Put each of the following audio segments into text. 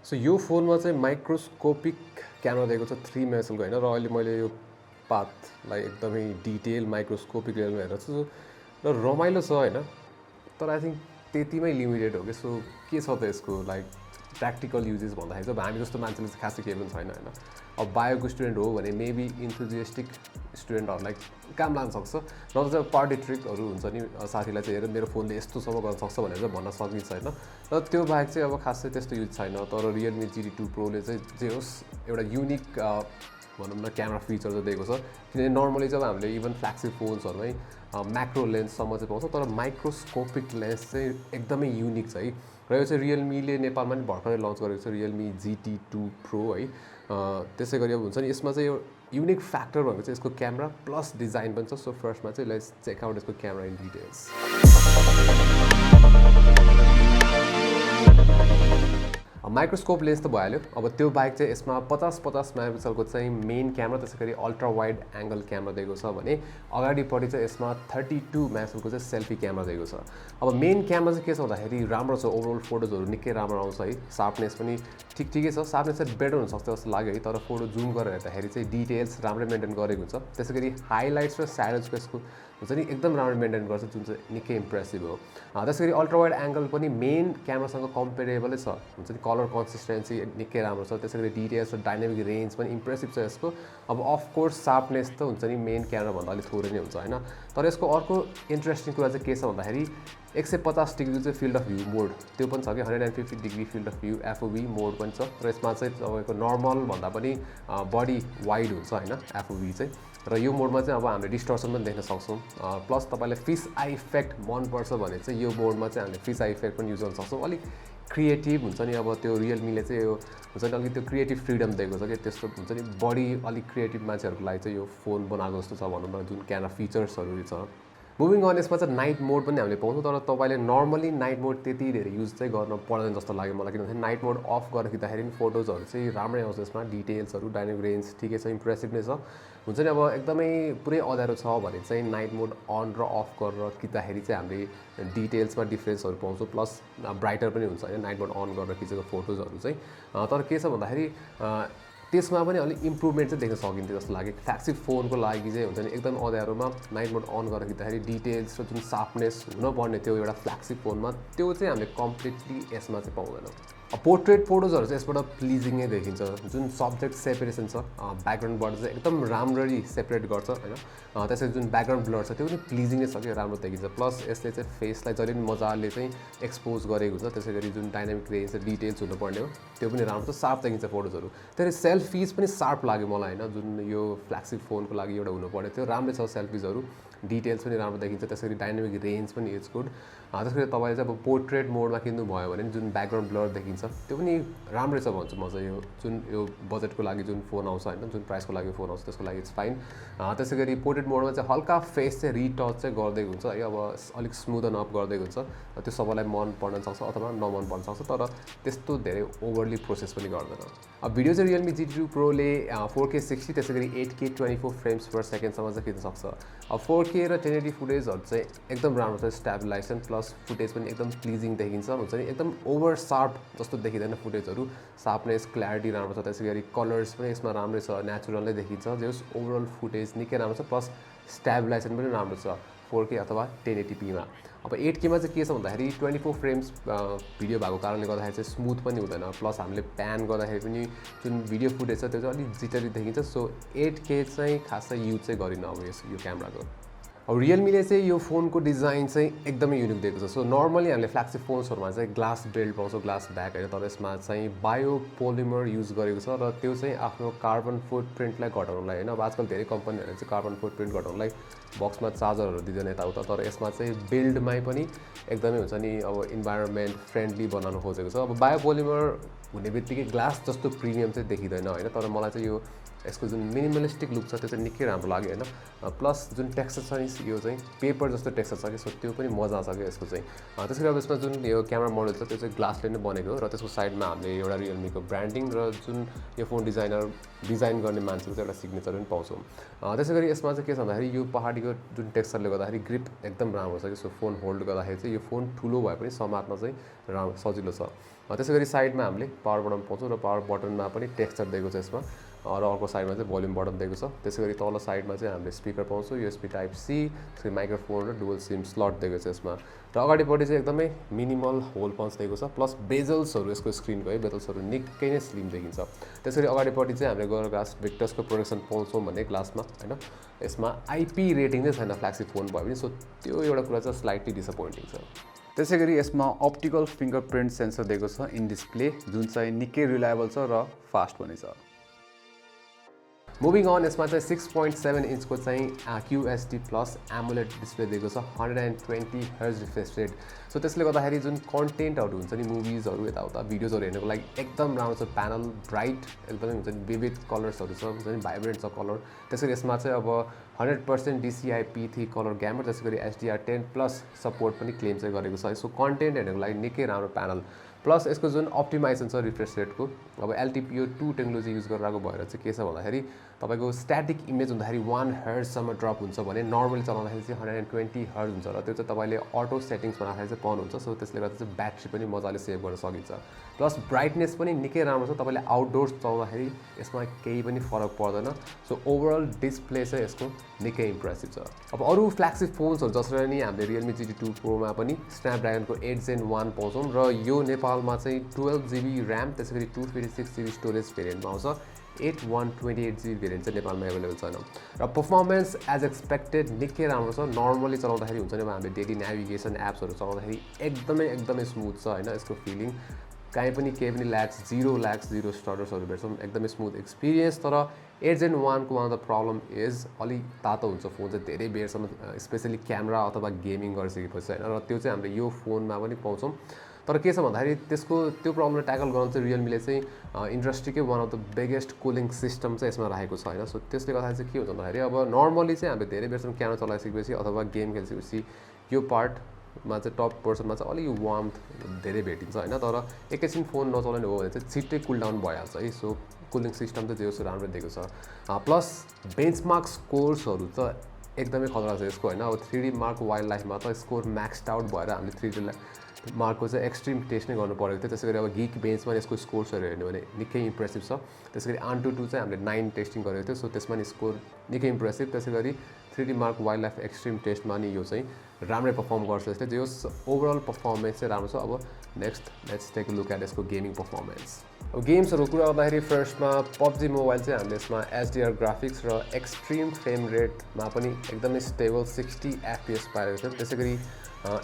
So यो फोनमा चाहिँ माइक्रोस्कोपिक क्यामेरा दिएको छ 3 मेगापिक्सलको हैन र अहिले मैले यो पाथलाई एकदमै डिटेल माइक्रोस्कोपिक लेभलमा हेरेको छु र रमाइलो छ हैन तर आई थिंक त्यतिमै लिमिटेड हो के सो के छ त यसको लाइक प्र्याक्टिकल युजेस भन्दाखेरि चाहिँ हामी जस्तो मान्छेले चाहिँ खासै केही पनि छैन हैन अब बायोको स्टुडेन्ट हो भने मेबी इन्थुजियास्टिक स्टुडेन्टहरूलाई काम लाग्न सक्छ नत्र चाहिँ पार्टी ट्रिकहरू हुन्छ नि साथीलाई चाहिँ हेर मेरो फोनले यस्तोसम्म गर्न सक्छ भनेर चाहिँ भन्न सकिन्छ हैन र त्यो बाहेक चाहिँ अब खासै त्यस्तो युज छैन तर Realme GT 2 Pro ले चाहिँ जे होस् एउटा युनिक भनौँ न क्यामेरा फिचर चाहिँ दिएको छ किनभने नर्मली चाहिँ हामीले इभन फ्ल्यागशिप फोन्सहरूमै म्याक्रो लेन्ससम्म चाहिँ पाउँछ तर माइक्रोस्कोपिक लेन्स चाहिँ एकदमै युनिक छ है र यो चाहिँ Realme ले नेपालमा पनि भर्खरै लन्च गरेको छ Realme GT 2 Pro है त्यसै गरी अब हुन्छ नि यसमा चाहिँ यो युनिक फ्याक्टर भनेको चाहिँ यसको क्यामेरा प्लस डिजाइन पनि छ सो फर्स्टमा चाहिँ लेट्स चेक आउट यसको camera in details microscope lens त भइहाल्यो अब त्यो बाहेक चाहिँ यसमा 50 मेगापिक्सलको चाहिँ मेन क्यामेरा त्यसै गरी अल्ट्रा वाइड एङ्गल क्यामेरा दिएको छ भने अगाडिपट्टि चाहिँ यसमा 32 मेगापिक्सलको चाहिँ सेल्फी क्यामेरा दिएको छ अब मेन क्यामेरा चाहिँ के छ भन्दाखेरि राम्रो छ ओभरअल फोटोजहरू निकै राम्रो आउँछ है सार्पनेस पनि ठिकै छ सार्पनेस चाहिँ बेटर हुनसक्छ जस्तो लाग्यो है तर फोटो जुम गरेर हेर्दाखेरि चाहिँ डिटेल्स राम्रै मेन्टेन गरेको हुन्छ त्यसै गरी हाइलाइट्स र स्याडोजको यसको हुन्छ नि एकदम राम्रो मेन्टेन गर्छ जुन चाहिँ निकै इम्प्रेसिभ हो त्यसै गरी अल्ट्रा वाइड एङ्गल पनि मेन क्यामेरासँग कम्पेरेबलै छ हुन्छ नि कलर कन्सिस्टेन्सी निकै राम्रो छ त्यसै गरी डिटेल्स र डाइनामिक रेन्ज पनि इम्प्रेसिभ छ यसको अब अफकोर्स सार्पनेस त हुन्छ नि मेन क्यामेराभन्दा अलिक थोरै नै हुन्छ होइन तर यसको अर्को इन्ट्रेस्टिङ कुरा चाहिँ के छ भन्दाखेरि 150 डिग्री चाहिँ फिल्ड अफ भ्यू मोड त्यो पनि छ कि 150 degree field of view FOV मोड पनि छ र यसमा चाहिँ तपाईँको नर्मल भन्दा पनि बडी वाइड हुन्छ होइन FOV चाहिँ र यो मोडमा चाहिँ अब हामीले डिस्टर्सन पनि देख्न सक्छौँ प्लस तपाईँलाई फिस आई इफेक्ट मनपर्छ भने चाहिँ यो मोडमा चाहिँ हामीले फिस आई इफेक्ट पनि युज गर्न सक्छौँ अलिक क्रिएटिभ हुन्छ नि अब त्यो Realme चाहिँ यो हुन्छ नि अलिक त्यो क्रिएटिभ फ्रिडम दिएको छ कि त्यस्तो हुन्छ नि बडी अलिक क्रिएटिभ मान्छेहरूको लागि चाहिँ यो फोन बनाएको जस्तो छ भनौँ न जुन क्यामेरा फिचर्सहरू छ मुभिङ अन यसमा चाहिँ नाइट मोड पनि हामीले पाउँछौँ तर तपाईँले नर्मली नाइट मोड त्यति धेरै युज चाहिँ गर्न पर्दैन जस्तो लाग्यो मलाई किनभने नाइट मोड अफ गरेर खिच्दाखेरि पनि फोटोजहरू चाहिँ राम्रै आउँछ यसमा डिटेल्सहरू डाइनामिक रेन्ज ठिकै छ इम्प्रेसिभ नै छ हुन्छ नि अब एकदमै पुरै अँध्यारो छ भने चाहिँ नाइट मोड अन र अफ गरेर खिच्दाखेरि चाहिँ हामीले डिटेल्समा डिफ्रेन्सहरू पाउँछौँ प्लस ब्राइटर पनि हुन्छ होइन नाइट मोड अन गरेर खिचेको फोटोजहरू चाहिँ तर के छ भन्दाखेरि त्यसमा पनि अलिक इम्प्रुभमेन्ट चाहिँ देख्न सकिन्थ्यो जस्तो लाग्यो फ्ल्यागशिप फोनको लागि चाहिँ हुन्छ नि एकदम अँध्यारोमा नाइट मोड अन गरेर खिच्दाखेरि डिटेल्स र जुन सार्पनेस हुनुपर्ने त्यो एउटा फ्ल्यागशिप फोनमा त्यो चाहिँ हामीले कम्प्लिटली यसमा चाहिँ पाउँदैनौँ पोर्ट्रेट फोटोजहरू चाहिँ यसबाट प्लिजिङै देखिन्छ जुन सब्जेक्ट सेपरेसन छ ब्याकग्राउन्डबाट चाहिँ एकदम राम्ररी सेपरेट गर्छ होइन त्यसरी जुन ब्याकग्राउन्ड ब्लर छ त्यो पनि प्लिजिङै छ कि राम्रो देखिन्छ प्लस यसले चाहिँ फेसलाई जहिले पनि मजाले चाहिँ एक्सपोज गरेको हुन्छ त्यसै गरी जुन डाइनामिक रेन्ज डिटेल्स हुनुपर्ने हो त्यो पनि राम्रो छ सार्प देखिन्छ फोटोजहरू त्यसरी सेल्फिज पनि सार्प लाग्यो मलाई होइन जुन यो फ्ल्यागशिप फोनको लागि एउटा हुनुपर्ने थियो राम्रै छ सेल्फिजहरू डिटेल्स पनि राम्रो देखिन्छ त्यसै गरी डाइनामिक रेन्ज पनि इट्स गुड त्यसरी तपाईँले चाहिँ अब पोर्ट्रेट मोडमा किन्नु भयो भने जुन ब्याकग्राउन्ड ब्लर देखिन्छ त्यो पनि राम्रै छ भन्छु म चाहिँ यो जुन यो बजेटको लागि जुन फोन आउँछ होइन जुन प्राइसको लागि फोन आउँछ त्यसको लागि इट्स फाइन त्यसै गरी पोर्ट्रेट मोडमा चाहिँ हल्का फेस चाहिँ रिटच चाहिँ गरिदिएको हुन्छ है अब अलिक स्मुदन अप गरिदिएको हुन्छ त्यो सबैलाई मन पर्न सक्छ अथवा नमन पर्न सक्छ तर त्यस्तो धेरै ओभरली प्रोसेस पनि गर्दैन अब भिडियो चाहिँ Realme GT 2 Pro ले 4K 60 त्यसै गरी 8K 24 फ्रेम्स पर सेकेन्डसम्म चाहिँ खिच्न सक्छ अब 4K र 1080 फुटेजहरू चाहिँ एकदम राम्रो छ स्टेबिलाइजेसन प्लस फुटेज पनि एकदम प्लिजिङ देखिन्छ हुन्छ नि एकदम ओभर सार्प जस्तो देखिँदैन फुटेजहरू सार्पनेस क्ल्यारिटी राम्रो छ त्यसै गरी कलर्स पनि यसमा राम्रै छ नेचुरल नै देखिन्छ जस ओभरअल फुटेज निकै राम्रो छ प्लस स्टेबिलाइजेसन पनि राम्रो छ 4K अथवा 1080p मा अब 8K मा चाहिँ के छ भन्दाखेरि 24 फ्रेम्स भिडियो भएको कारणले गर्दाखेरि चाहिँ स्मुथ पनि हुँदैन प्लस हामीले प्यान गर्दाखेरि पनि जुन भिडियो फुटेज छ त्यो चाहिँ अलिक जिटरी देखिन्छ सो 8K चाहिँ खासै युज चाहिँ गरिन अब यो क्यामेराको अब Realme ले चाहिँ यो फोनको डिजाइन चाहिँ एकदमै युनिक दिएको छ सो नर्मली हामीले फ्ल्यागशिप फोन्सहरूमा चाहिँ ग्लास बेल्ट पाउँछौँ ग्लास ब्याक होइन तर यसमा चाहिँ bio-polymer युज गरेको छ र त्यो चाहिँ आफ्नो कार्बन फुटप्रिन्टलाई घटाउनलाई होइन अब आजकल धेरै कम्पनीहरूले चाहिँ कार्बन फुटप्रिन्ट घटाउनलाई बक्समा चार्जरहरू दिँदैन यताउता तर यसमा चाहिँ बिल्डमै पनि एकदमै हुन्छ नि अब इन्भाइरोमेन्ट फ्रेन्डली बनाउन खोजेको छ अब bio-polymer हुने बित्तिकै ग्लास जस्तो प्रिमियम चाहिँ देखिँदैन होइन तर मलाई चाहिँ यो यसको जुन मिनिमलिस्टिक लुक छ त्यो चाहिँ निकै राम्रो लाग्यो हैन प्लस जुन टेक्सचर छ नि यो चाहिँ पेपर जस्तो टेक्सचर छ कि सो त्यो पनि मजा छ कि यसको चाहिँ त्यसैले अब यसमा जुन यो क्यामेरा मोडल छ त्यो चाहिँ ग्लासले नै बनेको र त्यसको साइडमा हामीले एउटा Realme को ब्रान्डिङ र जुन यो फोन डिजाइन गर्ने मान्छेको चाहिँ एउटा सिग्नेचर पनि पाउँछौँ त्यसैगरी यसमा चाहिँ के छ भन्दाखेरि यो पहाडीको जुन टेक्सचरले गर्दाखेरि ग्रिप एकदम राम्रो छ कि सो फोन होल्ड गर्दाखेरि चाहिँ यो फोन ठुलो भए पनि समात्न चाहिँ राम्रो सजिलो छ त्यसैगरी साइडमा हामीले पावर बटन पाउँछौँ र पावर बटनमा पनि टेक्सचर दिएको छ यसमा र अर्को साइडमा चाहिँ भोल्युम बटन दिएको छ त्यसैगरी तल साइडमा चाहिँ हामीले स्पिकर पाउँछौँ USB टाइप C त्यसपछि माइक्रोफोन र डुअल सिम स्लट दिएको छ यसमा र अगाडिपट्टि चाहिँ एकदमै मिनिमल होल पन्च दिएको छ प्लस बेजल्सहरू यसको स्क्रिनको है बेजल्सहरू निकै नै स्लिम देखिन्छ त्यसरी अगाडिपट्टि चाहिँ हामीले गोल्ड ग्लास विक्टर्सको प्रोटेक्सन पाउँछौँ भन्ने ग्लासमा हैन यसमा IP रेटिङ चाहिँ छैन फ्ल्यागशिप फोन भयो भने सो त्यो एउटा कुरा चाहिँ स्लाइटली डिसअपोइन्टिङ छ त्यसैगरी यसमा अप्टिकल फिङ्गरप्रिन्ट सेन्सर दिएको छ इन डिस्प्ले जुन चाहिँ निकै रिलायबल छ र फास्ट पनि छ मुभिङ अन यसमा चाहिँ 6.7 इन्चको चाहिँ QHD प्लस AMOLED डिस्प्ले दिएको छ 120 हर्ज रिफ्रेश रेट सो त्यसले गर्दाखेरि जुन कन्टेन्टहरू हुन्छ नि मुभिजहरू यताउता भिडियोजहरू हेर्नको लागि एकदम राम्रो छ प्यानल ब्राइट एकदमै हुन्छ नि विविड कलर्सहरू छ हुन्छ नि भाइब्रेन्ट छ कलर त्यसरी यसमा चाहिँ अब 100% DCI P3 कलर ग्यामर त्यसैगरी HDR10 प्लस सपोर्ट पनि क्लेम चाहिँ गरेको छ सो कन्टेन्ट हेर्नको लागि निकै राम्रो प्यानल प्लस यसको जुन अप्टिमाइजेसन छ रिफ्रेश रेटको अब LTPO 2 टेक्नोलोजी युज गरिरहेको भएर चाहिँ के छ भन्दाखेरि तपाईको स्ट्याटिक इमेज हुँदाखेरि 1 हर्जसम्म ड्रप हुन्छ भने नर्मली चलाउँदाखेरि चाहिँ 120 हर्ज हुन्छ र त्यो चाहिँ तपाईले अटो सेटिङ्स बनाउँदाखेरि चाहिँ पाउनुहुन्छ सो त्यसले गर्दा चाहिँ ब्याट्री पनि मजाले सेभ गर्न सकिन्छ प्लस ब्राइटनेस पनि निकै राम्रो छ तपाईले आउटडोर्स चलाउँदाखेरि यसमा केही पनि फरक पर्दैन सो ओभरअल डिस्प्ले चाहिँ यसको निकै इम्प्रेसिभ छ अब अरु फ्ल्यागशिप फोन्सहरु जसरी नि हामीले Realme GT 2 Pro मा पनि Snapdragon को 8 Gen 1 पाउँछौँ र यो नेपालमा चाहिँ 12GB RAM त्यसैगरी 256GB स्टोरेज भेरिएन्टमा आउँछ 8128GB भेरिएन्ट चाहिँ नेपालमा अवेलेबल छैन र परफर्मेन्स एज एक्सपेक्टेड निकै राम्रो छ नर्मली चलाउँदाखेरि हुन्छ नि अब हामीले डेली नेभिगेसन एप्सहरु चलाउँदाखेरि एकदमै स्मुथ छ हैन यसको फिलिङ काहीँ पनि केही पनि ल्याग्स जिरो स्टटर्सहरु भेट्छौँ एकदमै स्मुथ एक्सपिरियन्स तर 8 Gen 1 को one of the problem is अलि तातो हुन्छ फोन चाहिँ धेरै बेरसम्म स्पेशली क्यामेरा अथवा गेमिङ गरिसकेपछि हैन र त्यो चाहिँ हामीले यो फोनमा पनि पाउँछौँ तर के छ भन्दाखेरि त्यसको त्यो प्रब्लमलाई ट्याकल गर्न चाहिँ Realme ले चाहिँ इन्डस्ट्रीकै one of the biggest cooling system चाहिँ यसमा राखेको छ हैन सो त्यसले गर्दा चाहिँ के हुन्छ भन्दाखेरि अब नर्मली चाहिँ हामीले धेरै बेरसम्म क्यामेरा चलाइसकेपछि अथवा गेम खेलिसकेपछि यो पार्टमा चाहिँ टप पोर्सनमा चाहिँ अलि वार्मथ धेरै भेटिन्छ हैन तर एकैछिन फोन नचलाउने हो भने चाहिँ छिट्टै कुल डाउन भइहाल्छ है सो कुलिङ सिस्टम चाहिँ जेसो राम्रो दिएको छ प्लस बेन्चमार्क स्कोर्सहरु त एकदमै खतरा छ यसको हैन अब 3D मार्क वाइल्ड लाइफमा त स्कोर म्याक्सड आउट भएर हामीले 3D मार्कको चाहिँ एक्सट्रिम टेस्ट नै गर्नु परेको थियो त्यसैगरी अब गिक बेन्चमा यसको स्कोर्सहरु हेर्नु भने निकै इम्प्रेसिभ छ त्यसैगरी AnTuTu चाहिँ हामीले 9 टेस्टिङ गरेको थियो सो त्यसमा नि स्कोर निकै इम्प्रेसिभ त्यसैगरी 3D mark wild life extreme टेस्टमा नि यो चाहिँ राम्रै परफर्म गर्छ यसले जो ओभरअल परफर्मेन्स चाहिँ राम्रो छ अब next let's take a look at यसको गेमिङ परफर्मेन्स अब गेम्सहरुको कुरा गर्दाखेरि फर्स्टमा PUBG मोबाइल चाहिँ हामीले यसमा HDR ग्राफिक्स र एक्सट्रिम फ्रेम रेटमा पनि एकदमै स्टेबल 60 FPS पाएको छ त्यसैगरी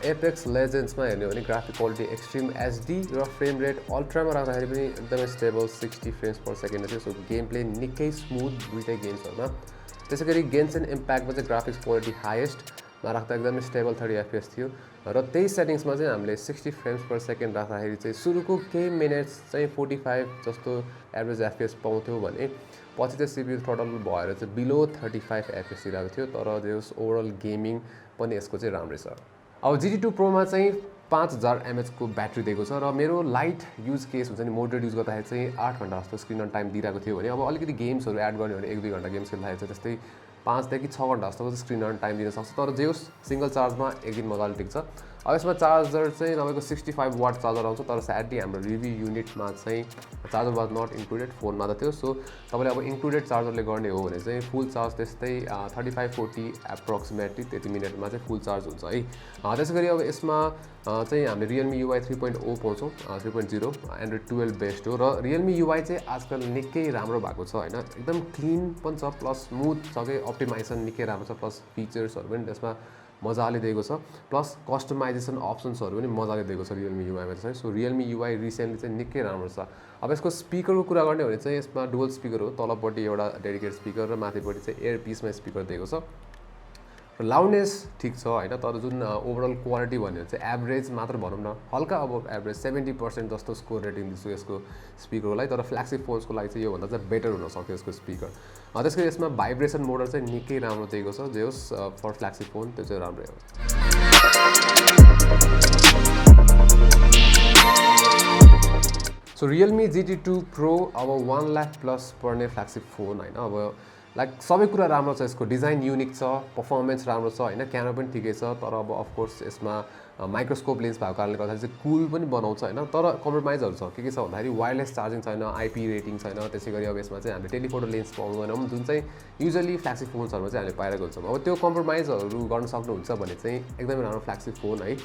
एपेक्स लेजेन्ड्समा हेर्ने हो भने ग्राफिक क्वालिटी एक्सट्रिम HD र फ्रेम रेट अल्ट्रामा राख्दाखेरि पनि एकदमै स्टेबल 60 फ्रेम्स पर सेकेन्ड थियो सो गेम प्ले निकै स्मुथ दुईटै गेम्सहरुमा त्यसैगरी गेन्सन इम्प्याक्टमा चाहिँ ग्राफिक्स क्वालिटी हाईएस्टमा राख्दा एकदमै स्टेबल 30 FPS थियो र त्यही सेटिङ्समा चाहिँ हामीले 60 फ्रेम्स पर सेकेन्ड राख्दाखेरि चाहिँ सुरुको केही मिनेट्स चाहिँ 45 जस्तो एभरेज FPS पाउँथ्यो भने पछि चाहिँ CPU थ्रोटल भएर चाहिँ बिलो 35 FPS दिइरहेको थियो तर जस ओभरअल गेमिङ पनि यसको चाहिँ राम्रै छ अब GT 2 Pro मा चाहिँ 5000 mAh को ब्याट्री दिएको छ र मेरो लाइट युज केस हुन्छ नि मोडरेट युज गर्दाखेरि चाहिँ 8 घण्टा जस्तो स्क्रिन अन टाइम दिइरहेको थियो भने अब अलिकति गेम्सहरु एड गर्ने हो भने 1-2 घण्टा गेम्स खेल्दाखेरि चाहिँ त्यस्तै 5 देखि 6 घण्टा जस्तो स्क्रिन अन टाइम दिन सक्छ तर जे होस् सिंगल चार्जमा एक दिन मजाले टिक्छ अब यसमा चार्जर चाहिँ तपाईको 65 वाट चार्जर आउँछ तर स्याडली हाम्रो रिभ्यू युनिटमा चाहिँ चार्जर वाज नट इन्क्लुडेड फोनमा त थियो सो तपाईले अब इन्क्लुडेड चार्जरले गर्ने हो भने चाहिँ फुल चार्ज त्यस्तै 35-40 एप्रोक्सिमेटली त्यति मिनेटमा चाहिँ फुल चार्ज हुन्छ है त्यसैगरी अब यसमा चाहिँ हामीले Realme UI 3.0 पाउँछौँ 3.0 Android 12 बेस्ड हो र Realme UI चाहिँ आजकल निकै राम्रो भएको छ हैन एकदम क्लीन पनि छ प्लस स्मुथ छ के अप्टिमाइजेसन निकै राम्रो छ प्लस फिचर्सहरु पनि त्यसमा मजाले दिएको छ प्लस कस्टमाइजेसन अप्सन्सहरु पनि मजाले दिएको छ Realme UI मा चाहिँ सो Realme UI रिसेन्टली चाहिँ निकै राम्रो छ अब यसको स्पिकरको कुरा गर्ने हो भने चाहिँ यसमा डुअल स्पिकर हो तलपट्टि एउटा डेडिकेटेड स्पिकर र माथिपट्टि चाहिँ एयर पिसमा स्पिकर दिएको छ र लाउडनेस ठिक छ होइन, तर जुन ओभरअल क्वालिटी भन्यो भने चाहिँ एभरेज मात्र भनौँ न, हल्का अब एभरेज 70% जस्तो स्कोर रेटिङ दिन्छु यसको स्पिकरलाई। तर फ्ल्यागसिप फोन्सको लागि चाहिँ योभन्दा चाहिँ बेटर हुनसक्यो यसको स्पिकर। त्यसको यसमा भाइब्रेसन मोडर चाहिँ निकै राम्रो दिएको छ, जे होस् फर फ्ल्यागसिप फोन त्यो चाहिँ राम्रै हो। सो Realme GT 2 Pro अब 1 लाख प्लस पर्ने फ्ल्यागसिप फोन होइन। अब लाइक सबै कुरा राम्रो छ, यसको डिजाइन युनिक छ, पर्फर्मेन्स राम्रो छ होइन, क्यामेरा पनि ठिकै छ। तर अब अफकोर्स यसमा माइक्रोस्कोप लेन्स भएको कारणले गर्दा चाहिँ कुल पनि बनाउँछ होइन। तर कम्प्रोमाइजहरू छ, के छ भन्दाखेरि वायरलेस चार्जिङ छैन, आइपी रेटिङ छैन। त्यसै गरी अब यसमा चाहिँ हामीले टेलिफोटो लेन्स पाउँदैनौँ, जुन चाहिँ युजली फ्ल्यागसिप फोन्सहरूमा चाहिँ हामीले पाइरहेको हुन्छौँ। अब त्यो कम्प्रोमाइजहरू गर्न सक्नुहुन्छ भने चाहिँ एकदमै राम्रो फ्ल्यागसिप फोन है।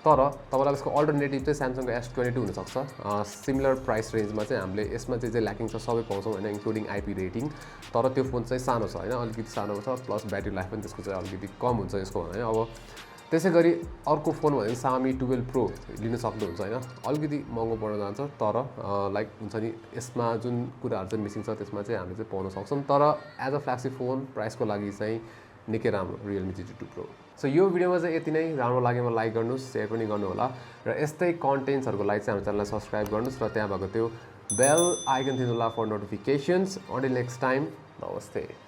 तर तपाईँलाई यसको अल्टरनेटिभ चाहिँ स्यामसङको S22 हुनसक्छ। सिमिलर प्राइस रेन्जमा चाहिँ हामीले यसमा चाहिँ ल्याकिङ छ, सबै पाउँछौँ होइन, इन्क्लुडिङ आइपी रेटिङ। तर त्यो फोन चाहिँ सानो छ होइन, अलिकति सानो छ, प्लस ब्याट्री लाइफ पनि त्यसको चाहिँ अलिकति कम हुन्छ यसको होइन। अब त्यसै गरी अर्को फोन भने Xiaomi 12 Pro लिन सक्नुहुन्छ होइन, अलिकति महँगो पर्न जान्छ। तर लाइक हुन्छ नि, यसमा जुन कुराहरू चाहिँ मिसिङ छ त्यसमा चाहिँ हामीले चाहिँ पाउन सक्छौँ। तर एज अ फ्ल्यागसिप फोन प्राइसको लागि चाहिँ निकै राम्रो Realme GT 2 Pro। सो यो भिडियोमा चाहिँ यति नै। राम्रो लागेमा लाइक गर्नुहोस्, सेयर पनि गर्नुहोला, र यस्तै कन्टेन्ट्सहरूको लागि चाहिँ हाम्रो च्यानललाई सब्सक्राइब गर्नुहोस्, र त्यहाँ भएको त्यो बेल आइकन थिच्नुहोला for notifications. Until next time, नमस्ते।